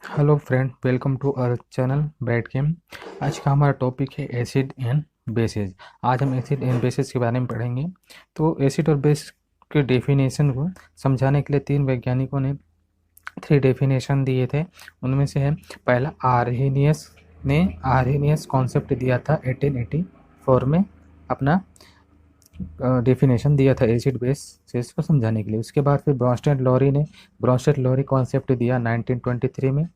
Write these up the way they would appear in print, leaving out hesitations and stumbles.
Hello friend, welcome to our channel bright game. आज का हमारा टॉपिक है एसिड एंड बेसिस। आज हम एसिड एंड बेसिस के बारे में पढ़ेंगे। तो एसिड और बेस के डेफिनेशन को समझाने के लिए तीन वैज्ञानिकों ने थ्री डेफिनेशन दिए थे। उनमें से है पहला आर्हेनियस ने आर्हेनियस कॉन्सेप्ट दिया था 1884 में, अपना डेफिनेशन दिया था एसिड बेसिस को समझाने के लिए। उसके बाद फिर ब्रॉन्स्टेड लॉरी कॉन्सेप्ट दिया 1923 में।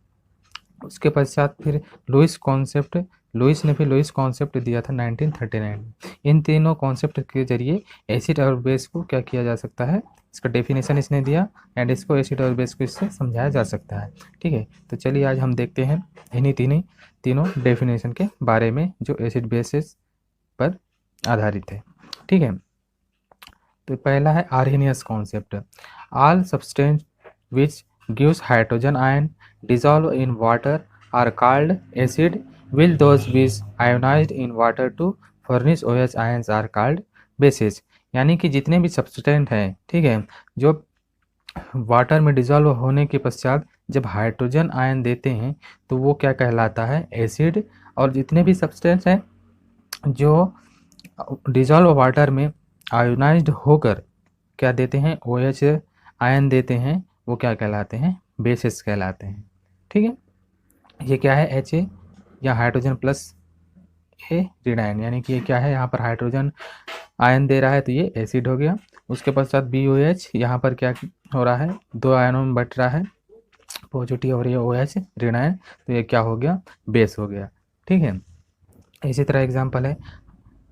उसके पश्चात फिर लुइस ने फिर लुइस कॉन्सेप्ट दिया था 1939 में। इन तीनों कॉन्सेप्ट के जरिए एसिड और बेस को क्या किया जा सकता है, इसका डेफिनेशन इसने दिया एंड इसको एसिड और बेस को इससे समझाया जा सकता है। ठीक है, तो चलिए आज हम देखते हैं इन्हीं तीनों डेफिनेशन के बारे में जो एसिड बेसिस पर आधारित है। ठीक है, तो पहला है Arrhenius concept. All substance which gives hydrogen ion dissolve in water are called acid, while those which ionized in water to furnish OH ions are called bases। यानी कि जितने भी सब्सटेंट हैं, ठीक है, जो वाटर में डिजॉल्व होने के पश्चात जब हाइड्रोजन आयन देते हैं तो वो क्या कहलाता है, एसिड। और जितने भी सब्सटेंस हैं जो डिजॉल्व वाटर में आयोनाइज्ड होकर क्या देते हैं, OH आयन देते हैं, वो क्या कहलाते हैं, बेसिस कहलाते हैं। ठीक है, ये क्या है, HA या हाइड्रोजन प्लस ए ऋणायन, यानी कि ये क्या है, यहाँ पर हाइड्रोजन आयन दे रहा है तो ये एसिड हो गया। उसके पश्चात BOH, यहाँ पर क्या हो रहा है, दो आयनों में बट रहा है, पॉजिटिव और ये OH ऋणायन, तो ये क्या हो गया, बेस हो गया। ठीक है, इसी तरह एग्जाम्पल है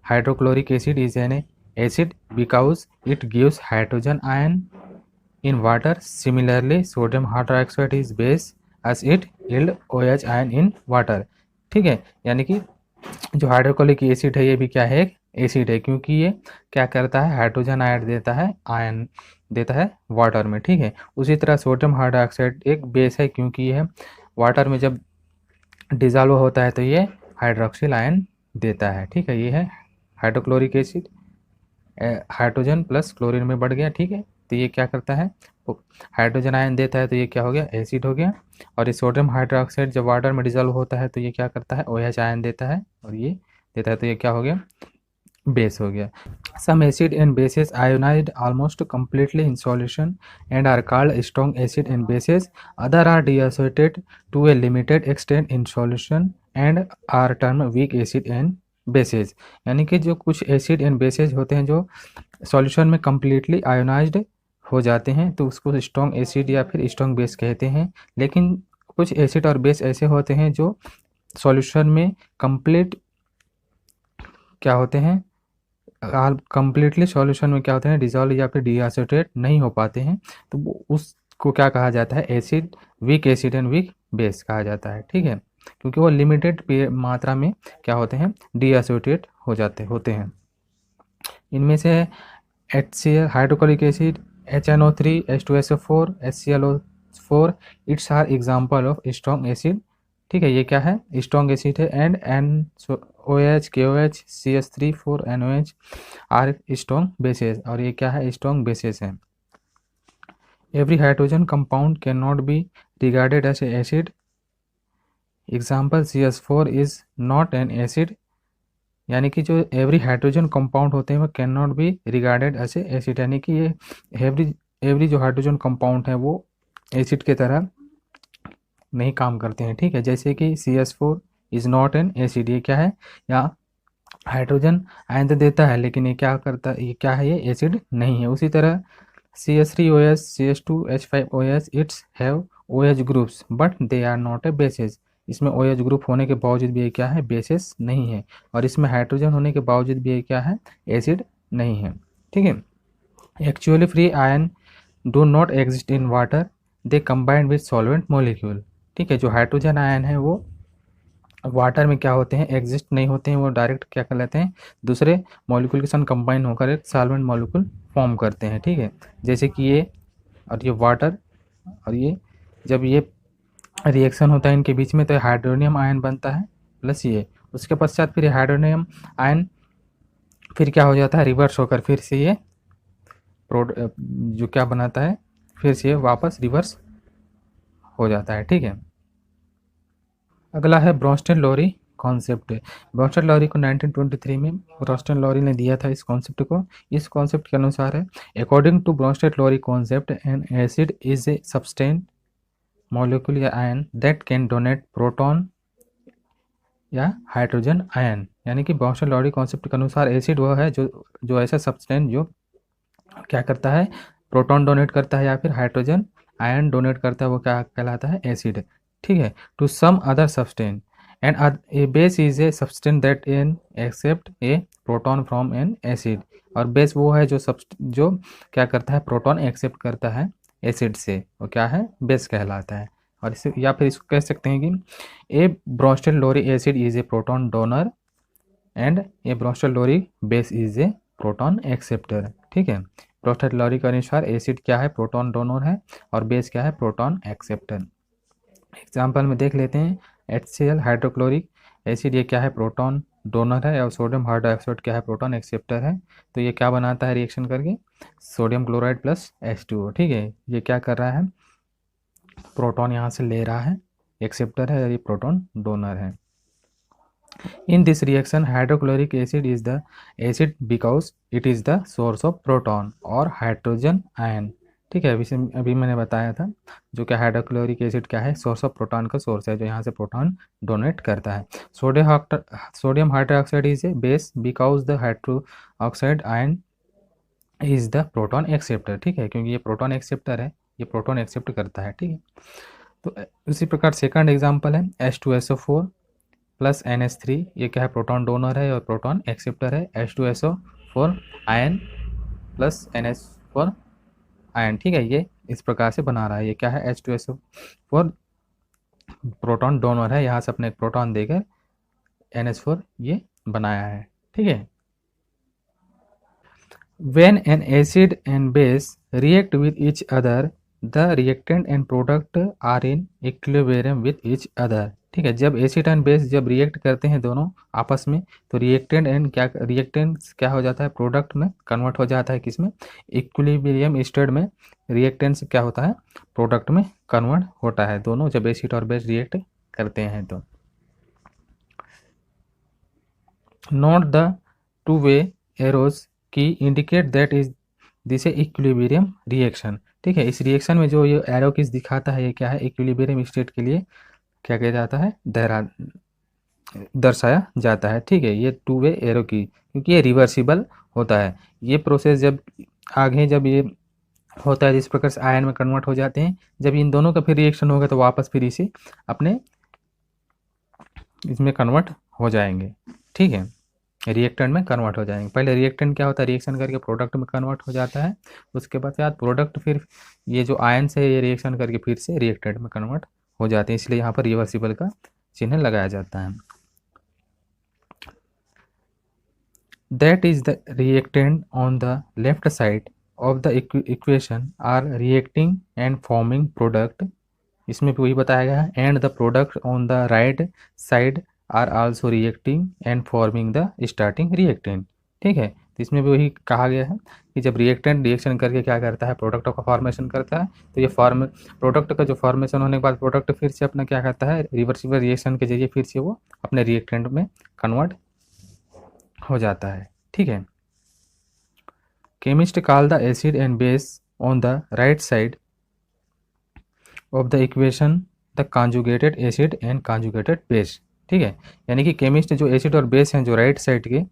hydrochloric acid is N acid because it gives hydrogen ion in water. Similarly, sodium hydroxide is base as it yield OH ion in water। ठीक है, यानी कि जो हाइड्रोक्लोरिक एसिड है ये भी क्या है, एक एसिड है, क्योंकि ये क्या करता है, हाइड्रोजन आयन देता है वाटर में। ठीक है, उसी तरह सोडियम हाइड्रोक्साइड एक बेस है, क्योंकि ये वाटर में जब डिजॉल्व होता है तो ये हाइड्रोक्सिल आयन देता है। ठीक है, ये है hydrochloric acid, hydrogen plus chlorine में बढ़ गया। ठीक है, तो ये क्या करता है, हाइड्रोजन आयन देता है तो ये क्या हो गया, एसिड हो गया। और ये सोडियम हाइड्रोक्साइड जब वाटर में डिजॉल्व होता है तो ये क्या करता है, OH आयन देता है और ये देता है तो ये क्या हो गया, बेस हो गया। Some acids and bases ionized almost completely in solution and are called strong acid and bases। other are deassociated to a limited extent in solution and are termed weak acid and bases। यानी कि जो कुछ acid and bases होते हैं जो solution में completely ionised हो जाते हैं तो उसको स्ट्रॉन्ग एसिड या फिर स्ट्रॉन्ग बेस कहते हैं। लेकिन कुछ एसिड और बेस ऐसे होते हैं जो सॉल्यूशन में कंप्लीट क्या होते हैं, कंप्लीटली सॉल्यूशन में क्या होते हैं, डिजॉल्व या फिर डीएसोसिएट नहीं हो पाते हैं, तो उसको क्या कहा जाता है, acid, weak acid and weak base कहा जाता है। ठीक है, क्योंकि वो लिमिटेड मात्रा में क्या होते हैं, डीएसोसिएट होते हैं। इनमें से HCl hydrochloric acid, HNO3, H2SO4, HClO4, its are example of strong acid. ठीक है, ये क्या है, स्ट्रॉन्ग एसिड है। And NOH, KOH, CH3, 4 NOH are strong bases, और ये क्या है, स्ट्रॉन्ग बेसेस हैं। Every hydrogen compound can not be regarded as a acid. Example CH4 is not an acid. यानी कि जो एवरी हाइड्रोजन कंपाउंड होते हैं वो can not be regarded as a acid, यानी कि ये एवरी जो हाइड्रोजन कंपाउंड है वो एसिड के तरह नहीं काम करते हैं। ठीक है, जैसे कि CH4 is not an acid, ये क्या है, या हाइड्रोजन आयन तो देता है लेकिन ये क्या करता है, ये क्या है, ये एसिड नहीं है। उसी तरह CH3OH, CH2H5OH, its have OH groups but they are not a basis. इसमें OH ग्रुप होने के बावजूद भी ये क्या है, बेसिस नहीं है। और इसमें हाइड्रोजन होने के बावजूद भी ये क्या है, एसिड नहीं है। ठीक है, actually free ion do not exist in water, they combined with solvent molecule. ठीक है, जो हाइड्रोजन आयन है वो वाटर में क्या होते हैं, एग्जिस्ट नहीं होते हैं, वो डायरेक्ट क्या कर लेते हैं, दूसरे मॉलिक्यूल के साथ कंबाइन होकर एक सॉल्वेंट मॉलिक्यूल फॉर्म करते हैं। ठीक है, जैसे कि ये और ये वाटर, और ये जब ये रिएक्शन होता है इनके बीच में तो हाइड्रोनियम आयन बनता है प्लस ये, उसके पश्चात फिर हाइड्रोनियम आयन फिर क्या हो जाता है, रिवर्स होकर फिर से ये जो क्या बनाता है, फिर से ये वापस रिवर्स हो जाता है। ठीक है, अगला है ब्रोंस्टेन लॉरी कॉन्सेप्ट। ब्रोंस्टेन लॉरी को 1923 में ब्रोंस्टेन लॉरी ने दिया था इस कॉन्सेप्ट को। इस कॉन्सेप्ट के अनुसार है, according to Bronsted Lowry concept an acid is a substance molecule या ion that can donate proton या हाइड्रोजन आयन। यानी कि ब्रोंस्टेन लॉरी कॉन्सेप्ट के अनुसार एसिड वह है जो ऐसा सब्सटेंस जो क्या करता है, प्रोटॉन डोनेट करता है या फिर हाइड्रोजन आयन डोनेट करता है, वो क्या कहलाता है, एसिड। ठीक है, to some other substance and a base is a substance that an accept a proton from an acid. और बेस वो है जो क्या करता है, प्रोटॉन एक्सेप्ट करता है एसिड से, वो क्या है, बेस कहलाता है। और इसे या फिर इसको कह सकते हैं कि a Bronsted Lowry acid is a proton donor and a Bronsted Lowry base is a proton acceptor. ठीक है, ब्रोंस्टेन लॉरी के अनुसार एसिड क्या है, प्रोटॉन डोनर है, और बेस क्या है, प्रोटॉन एक्सेप्टर। एग्जाम्पल में देख लेते हैं, HCl हाइड्रोक्लोरिक एसिड ये क्या है, प्रोटॉन डोनर है, और सोडियम हाइड्रोक्साइड क्या है, प्रोटॉन एक्सेप्टर है। तो ये क्या बनाता है रिएक्शन करके, सोडियम क्लोराइड प्लस H2O। ठीक है, ये क्या कर रहा है, प्रोटॉन यहाँ से ले रहा है, एक्सेप्टर है, और ये प्रोटॉन डोनर है। In this reaction, hydrochloric acid is the acid because it is the source of proton और हाइड्रोजन आयन। ठीक है, अभी मैंने बताया था, जो कि हाइड्रोक्लोरिक एसिड क्या है, सोर्स ऑफ प्रोटॉन का सोर्स है, जो यहाँ से प्रोटॉन डोनेट करता है। Sodium hydroxide is a base because the hydroxide ion is the proton acceptor. ठीक है, क्योंकि ये प्रोटॉन एक्सेप्टर है, ये प्रोटॉन एक्सेप्ट करता है। ठीक है, तो उसी प्रकार सेकंड एग्जाम्पल है H2SO4 प्लस NH3, ये क्या है, प्रोटॉन डोनर है और प्रोटॉन एक्सेप्टर है। H2SO4 ion plus NH4 ion. ठीक है, ये इस प्रकार से बना रहा है, ये क्या है, H2SO4 प्रोटॉन डोनर है, यहाँ से अपने एक प्रोटॉन देकर NH4 ये बनाया है। ठीक है, when an acid and base react with each other the reactant and product are in equilibrium with each other। ठीक है, जब एसिड एंड बेस जब रिएक्ट करते हैं दोनों आपस में, तो रिएक्टेंट क्या हो जाता है, प्रोडक्ट में कन्वर्ट हो जाता है, किसमें, इक्विलिब्रियम स्टेट में रिएक्टेंट क्या होता है, प्रोडक्ट में कन्वर्ट होता है, दोनों जब एसिड और बेस रिएक्ट करते हैं। तो note the two way arrows की indicate that is this a equilibrium reaction. ठीक है, इस रिएक्शन में जो ये एरो किस दिखाता है, ये क्या है, इक्विलिब्रियम स्टेट के लिए क्या किया जाता है, दर्शाया जाता है। ठीक है, ये टू वे एरो की, क्योंकि ये रिवर्सिबल होता है। ये प्रोसेस जब आगे जब ये होता है, जिस प्रकार से आयन में कन्वर्ट हो जाते हैं, जब इन दोनों का फिर रिएक्शन होगा तो वापस फिर इसे अपने इसमें कन्वर्ट हो जाएंगे। ठीक है, रिएक्टेंट में कन्वर्ट हो जाएंगे। पहले रिएक्टेंट क्या होता है, रिएक्शन करके प्रोडक्ट में कन्वर्ट हो जाता है, उसके बाद प्रोडक्ट फिर ये जो आयन से ये रिएक्शन करके फिर से रिएक्टेंट में कन्वर्ट हो जाते हैं, इसलिए यहाँ पर रिवर्सिबल का चिन्ह लगाया जाता है। That is the reactant on the left side of the equation are reacting and forming product, इसमें भी वही बताया गया है, and the product on the right side are also reacting and forming the starting reactant. ठीक है, तो इसमें भी वही कहा गया है कि जब रिएक्टेंट रिएक्शन करके क्या करता है, प्रोडक्ट का फॉर्मेशन करता है, तो ये प्रोडक्ट का जो फॉर्मेशन होने के बाद प्रोडक्ट फिर से अपना क्या करता है, रिवर्सिबल रिएक्शन के जरिए फिर से वो अपने रिएक्टेंट में कन्वर्ट हो जाता है। ठीक है, chemist call the acid and base on the right side of the equation the conjugated acid and conjugated base. ठीक है, यानी कि केमिस्ट जो एसिड और बेस हैं, जो राइट साइड के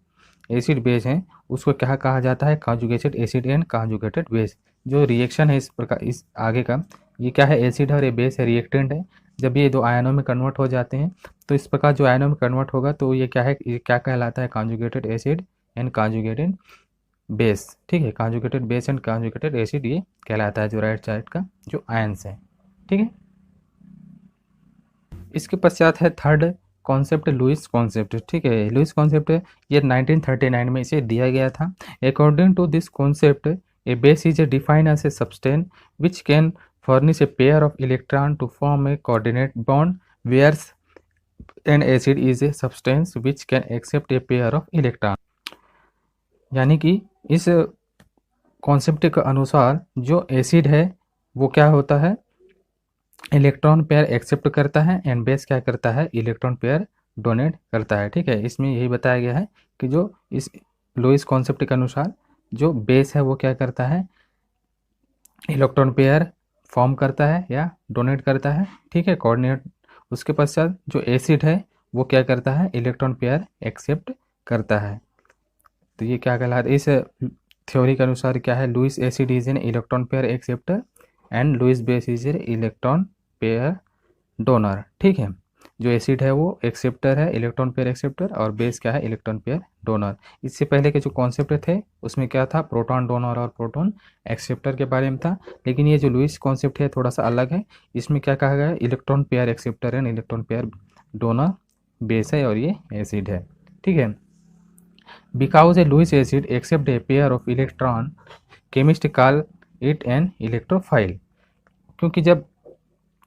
एसिड बेस हैं, उसको क्या कहा जाता है, conjugated acid and conjugated base. जो रिएक्शन है इस प्रकार, इस आगे का, ये क्या है, एसिड और ये बेस है, रिएक्टेंट है। जब ये दो आयनों में कन्वर्ट हो जाते हैं, तो इस प्रकार जो आयनों में कन्वर्ट होगा तो ये क्या है, ये क्या कहलाता है, conjugated acid and conjugated base. ठीक है, conjugated base and conjugated acid ये कहलाता है, जो राइट साइड का जो आयन्स है। ठीक है, इसके पश्चात है थर्ड कॉन्सेप्ट, लुइस कॉन्सेप्ट। ठीक है, लुइस कॉन्सेप्ट ये 1939 में इसे दिया गया था। According to this concept a base is defined as a substance which can furnish a pair of electron to form a coordinate bond, whereas an acid is a substance which can accept a pair of electron। यानी कि इस concept के अनुसार जो acid है वो क्या होता है, इलेक्ट्रॉन पेयर एक्सेप्ट करता है एंड बेस क्या करता है, इलेक्ट्रॉन पेयर डोनेट करता है। ठीक है, इसमें यही बताया गया है कि जो इस लुईस कॉन्सेप्ट के अनुसार जो बेस है वो क्या करता है, इलेक्ट्रॉन पेयर फॉर्म करता है या डोनेट करता है। ठीक है, कोऑर्डिनेट। उसके पश्चात जो एसिड है वो क्या करता है, इलेक्ट्रॉन पेयर एक्सेप्ट करता है। तो ये क्या कहलाता है, इस थ्योरी के अनुसार क्या है, Lewis acid is an electron pair acceptor and Lewis base is an electron pair donor. ठीक है, जो एसिड है वो एक्सेप्टर है, इलेक्ट्रॉन पेयर एक्सेप्टर, और बेस क्या है, इलेक्ट्रॉन पेयर डोनर। इससे पहले के जो कॉन्सेप्ट थे उसमें क्या था, प्रोटॉन डोनर और प्रोटॉन एक्सेप्टर के बारे में था। लेकिन ये जो लुईस कॉन्सेप्ट है थोड़ा सा अलग है। इसमें क्या कहा गया है, electron pair acceptor and electron pair donor base है और ये एसिड है। ठीक है, because a Lewis acid accept a pair of electron chemist call it an electrophile. क्योंकि जब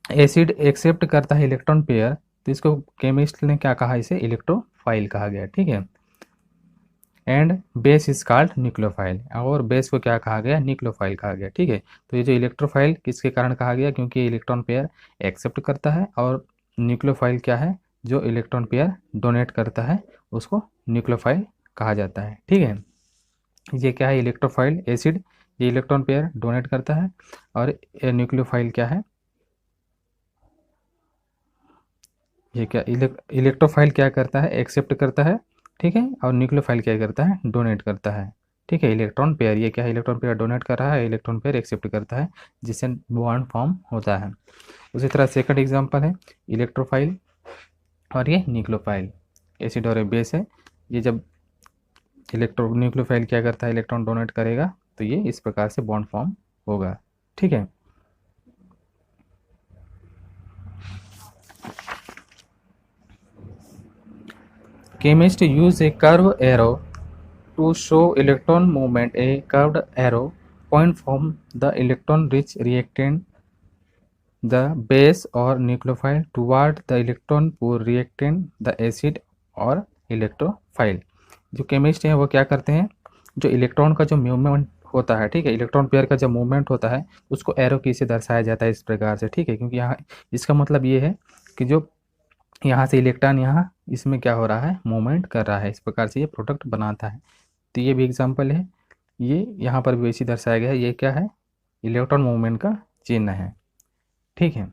एसिड एक्सेप्ट करता है इलेक्ट्रॉन पेयर तो इसको केमिस्ट ने क्या कहा, इसे इलेक्ट्रोफाइल कहा गया। ठीक है, and base is called nucleophile, और बेस को क्या कहा गया, न्यूक्लियोफाइल कहा गया। ठीक है, तो ये जो इलेक्ट्रोफाइल किसके कारण कहा गया, क्योंकि इलेक्ट्रॉन पेयर एक्सेप्ट करता है, और न्यूक्लियोफाइल क्या है, जो इलेक्ट्रॉन पेयर डोनेट करता है उसको न्यूक्लियोफाइल कहा जाता है। ठीक है, ये क्या है, इलेक्ट्रोफाइल एसिड ये इलेक्ट्रॉन पेयर डोनेट करता है, और न्यूक्लियोफाइल क्या है, ये क्या इलेक्ट्रोफाइल क्या करता है, एक्सेप्ट करता है। ठीक है, और न्यूक्लियोफाइल क्या करता है, डोनेट करता है। ठीक है, इलेक्ट्रॉन पेयर ये क्या है, इलेक्ट्रॉन पेयर डोनेट कर रहा है, इलेक्ट्रॉन पेयर एक्सेप्ट करता है, जिससे बॉन्ड फॉर्म होता है। उसी तरह सेकंड एग्जांपल है इलेक्ट्रोफाइल और ये न्यूक्लियोफाइल, एसिड और बेस है। ये जब न्यूक्लियोफाइल क्या करता है, इलेक्ट्रॉन डोनेट करेगा तो ये इस प्रकार से बॉन्ड फॉर्म होगा। ठीक है, chemists use a curved arrow to show electron movement. A curved arrow point from the electron-rich reactant, the base or nucleophile, toward the electron-poor reactant, the acid और इलेक्ट्रोफाइल। जो केमिस्ट हैं वो क्या करते हैं, जो इलेक्ट्रॉन का जो मूवमेंट होता है, ठीक है, इलेक्ट्रॉन पेयर का जब मूवमेंट होता है उसको एरो की से दर्शाया जाता है इस प्रकार से। ठीक है, क्योंकि यहाँ इसका मतलब ये है कि जो यहाँ से इलेक्ट्रॉन यहाँ इसमें क्या हो रहा है, मूवमेंट कर रहा है, इस प्रकार से ये प्रोडक्ट बनाता है। तो ये भी एग्जांपल है, ये यहाँ पर भी वैसे दर्शाया गया है, ये क्या है, इलेक्ट्रॉन मूवमेंट का चिन्ह है। ठीक है,